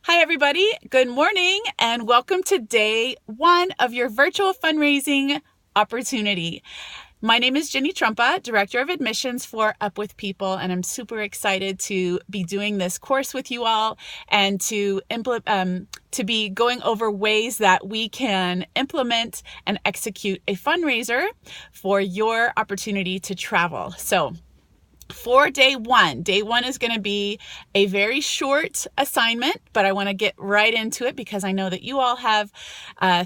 Hi, everybody. Good morning, and welcome to day one of your virtual fundraising opportunity. My name is Jenny Trumpa, Director of Admissions for Up With People, and I'm super excited to be doing this course with you all and to be going over ways that we can implement and execute a fundraiser for your opportunity to travel. So, for day one is going to be a very short assignment, but I want to get right into it because I know that you all have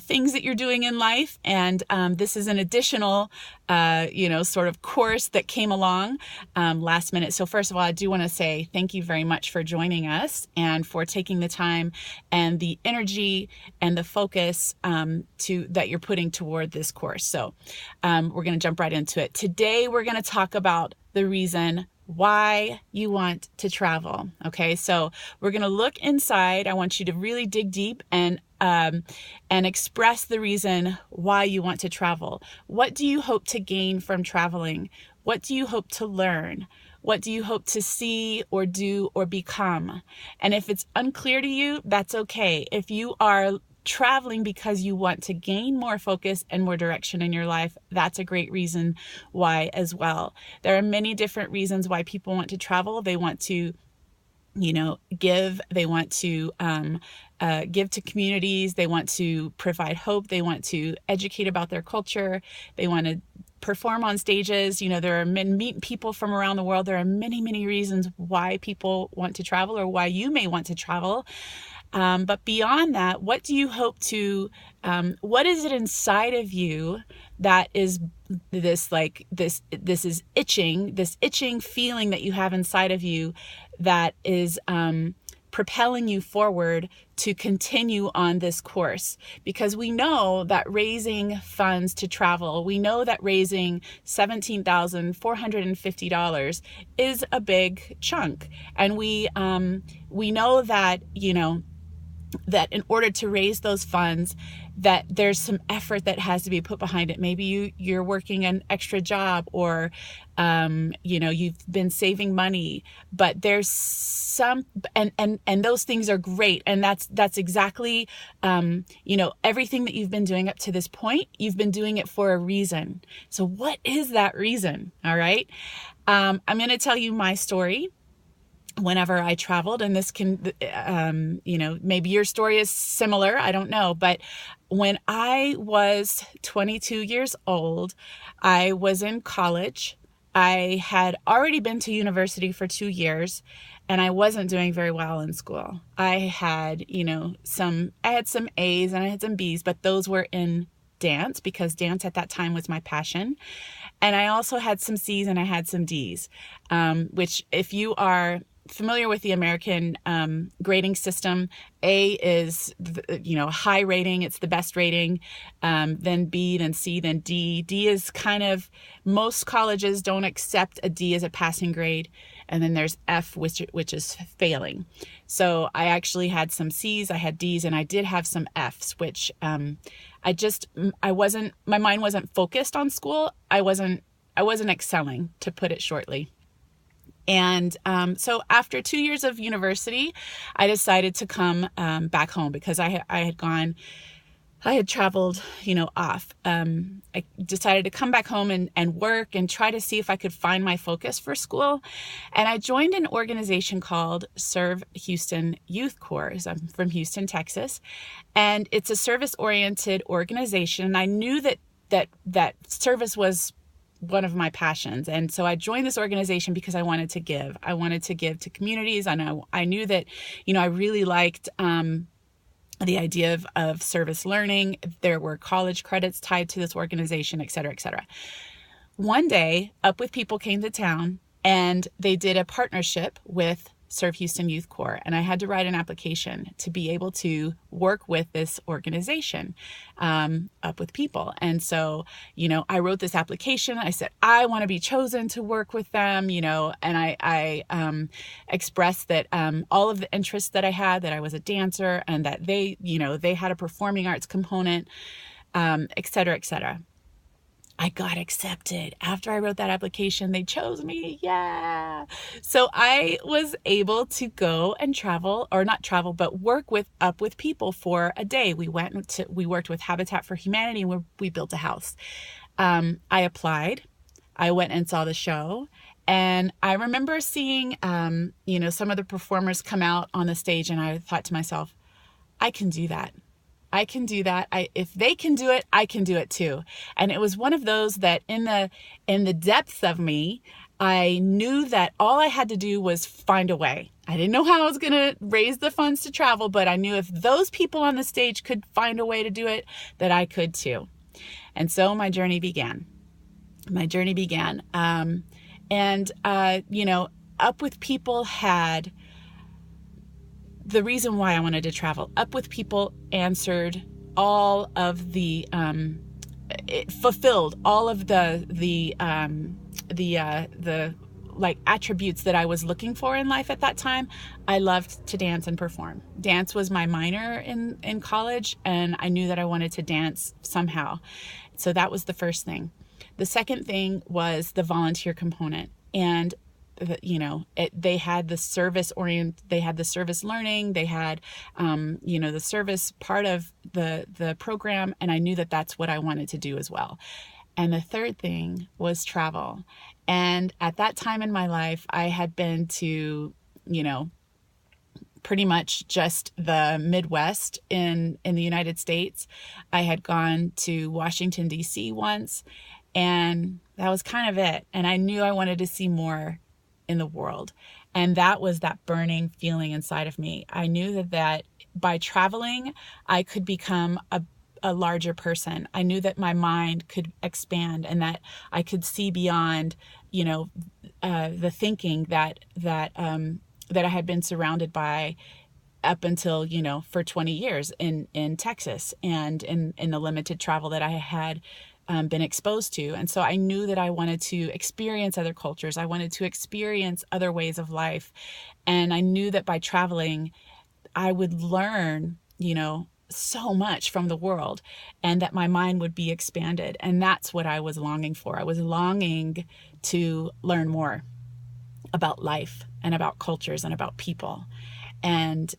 things that you're doing in life, and this is an additional sort of course that came along last minute. So first of all, I do want to say thank you very much for joining us and for taking the time and the energy and the focus that you're putting toward this course. So we're going to jump right into it. Today, we're going to talk about the reason why you want to travel. Okay, so we're going to look inside. I want you to really dig deep and express the reason why you want to travel. What do you hope to gain from traveling? What do you hope to learn? What do you hope to see or do or become? And if it's unclear to you, that's okay. If you are traveling because you want to gain more focus and more direction in your life, that's a great reason why as well. There are many different reasons why people want to travel. They want to give. They want to give to communities. They want to provide hope. They want to educate about their culture. They want to perform on stages. There are meet people from around the world. There are many, many reasons why people want to travel or why you may want to travel. But beyond that, what do you hope to, what is it inside of you that is this is itching, this itching feeling that you have inside of you that is propelling you forward to continue on this course? Because we know that raising funds to travel, we know that raising $17,450 is a big chunk. And we know that, that in order to raise those funds, that there's some effort that has to be put behind it. Maybe you're working an extra job, or you've been saving money, but there's some and those things are great, and that's exactly everything that you've been doing up to this point. You've been doing it for a reason. So what is that reason? All right, I'm going to tell you my story. Whenever I traveled, and this can, maybe your story is similar, I don't know, but when I was 22 years old, I was in college. I had already been to university for 2 years, and I wasn't doing very well in school. I had, some A's and I had some B's, but those were in dance, because dance at that time was my passion. And I also had some C's and I had some D's, which, if you are familiar with the American grading system, A is high rating, it's the best rating, then B, then C, then D. D is kind of, most colleges don't accept a D as a passing grade, and then there's F, which is failing. So I actually had some C's, I had D's, and I did have some F's, which my mind wasn't focused on school. I wasn't excelling, to put it shortly. And so after 2 years of university, I decided to come back home, because I had traveled, off. I decided to come back home and work and try to see if I could find my focus for school. And I joined an organization called Serve Houston Youth Corps. I'm from Houston, Texas, and it's a service-oriented organization. And I knew that service was one of my passions. And so I joined this organization because I wanted to give. I wanted to give to communities. And I knew that, I really liked the idea of service learning. There were college credits tied to this organization, et cetera, et cetera. One day, Up With People came to town, and they did a partnership with Serve Houston Youth Corps, and I had to write an application to be able to work with this organization, Up With People. And so, I wrote this application. I said, I want to be chosen to work with them, and I expressed that all of the interests that I had, that I was a dancer, and that they had a performing arts component, et cetera, et cetera. I got accepted. After I wrote that application, they chose me. Yeah. So I was able to go and travel, or not travel, but work up with people for a day. We worked with Habitat for Humanity, and we built a house. I applied. I went and saw the show. And I remember seeing, some of the performers come out on the stage, and I thought to myself, I can do that. I can do that. If they can do it, I can do it too. And it was one of those that in the depths of me, I knew that all I had to do was find a way. I didn't know how I was going to raise the funds to travel, but I knew if those people on the stage could find a way to do it, that I could too. And so my journey began. Up with People had the reason why I wanted to travel. Up with People answered all of the, it fulfilled all of the like attributes that I was looking for in life at that time. I loved to dance and perform. Dance was my minor in college, and I knew that I wanted to dance somehow. So that was the first thing. The second thing was the volunteer component. And they had the service they had the service learning, they had, the service part of the program. And I knew that that's what I wanted to do as well. And the third thing was travel. And at that time in my life, I had been to, pretty much just the Midwest in the United States. I had gone to Washington, D.C. once, and that was kind of it. And I knew I wanted to see more in the world. And that was that burning feeling inside of me. I knew that by traveling, I could become a larger person. I knew that my mind could expand and that I could see beyond, the thinking that I had been surrounded by up until, for 20 years in Texas and in the limited travel that I had been exposed to. And so I knew that I wanted to experience other cultures. I wanted to experience other ways of life. And I knew that by traveling, I would learn, so much from the world, and that my mind would be expanded. And that's what I was longing for. I was longing to learn more about life and about cultures and about people. And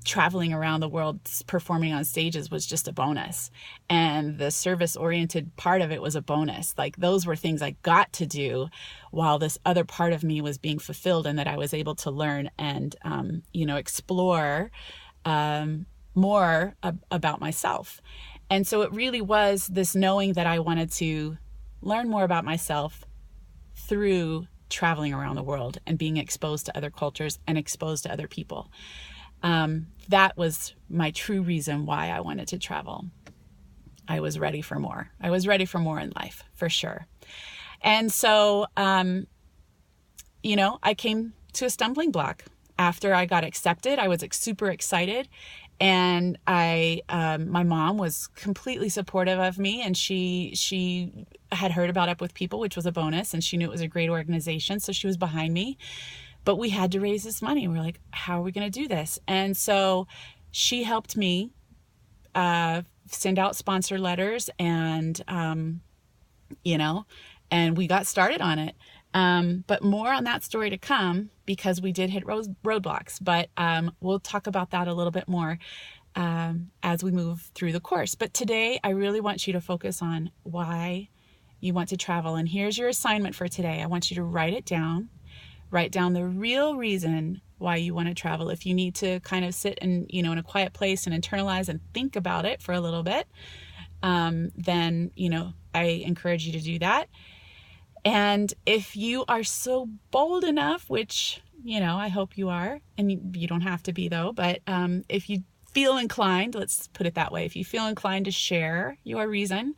traveling around the world performing on stages was just a bonus. And the service-oriented part of it was a bonus. Like, those were things I got to do while this other part of me was being fulfilled, and that I was able to learn and, explore more about myself. And so it really was this knowing that I wanted to learn more about myself through traveling around the world and being exposed to other cultures and exposed to other people. That was my true reason why I wanted to travel. I was ready for more. I was ready for more in life, for sure. And so, I came to a stumbling block. After I got accepted, I was super excited. And my mom was completely supportive of me, and she had heard about Up With People, which was a bonus, and she knew it was a great organization, so she was behind me. But we had to raise this money. We're like, how are we going to do this? And so she helped me send out sponsor letters, and and we got started on it. But more on that story to come, because we did hit roadblocks. But we'll talk about that a little bit more as we move through the course. But today, I really want you to focus on why you want to travel. And here's your assignment for today. I want you to write it down. Write down the real reason why you want to travel. If you need to kind of sit in a quiet place and internalize and think about it for a little bit, then, I encourage you to do that. And if you are so bold enough, which, I hope you are, and you don't have to be though, but if you feel inclined, let's put it that way, if you feel inclined to share your reason,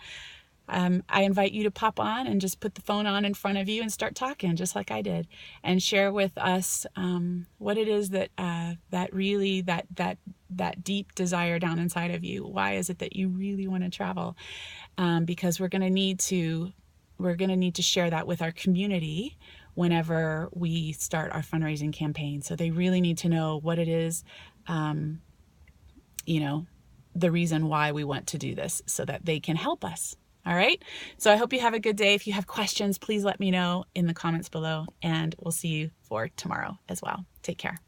I invite you to pop on and just put the phone on in front of you and start talking just like I did, and share with us what it is that that deep desire down inside of you. Why is it that you really want to travel? Because we're going to need to share that with our community whenever we start our fundraising campaign. So they really need to know what it is, the reason why we want to do this, so that they can help us All right. So I hope you have a good day. If you have questions, please let me know in the comments below, and we'll see you for tomorrow as well. Take care.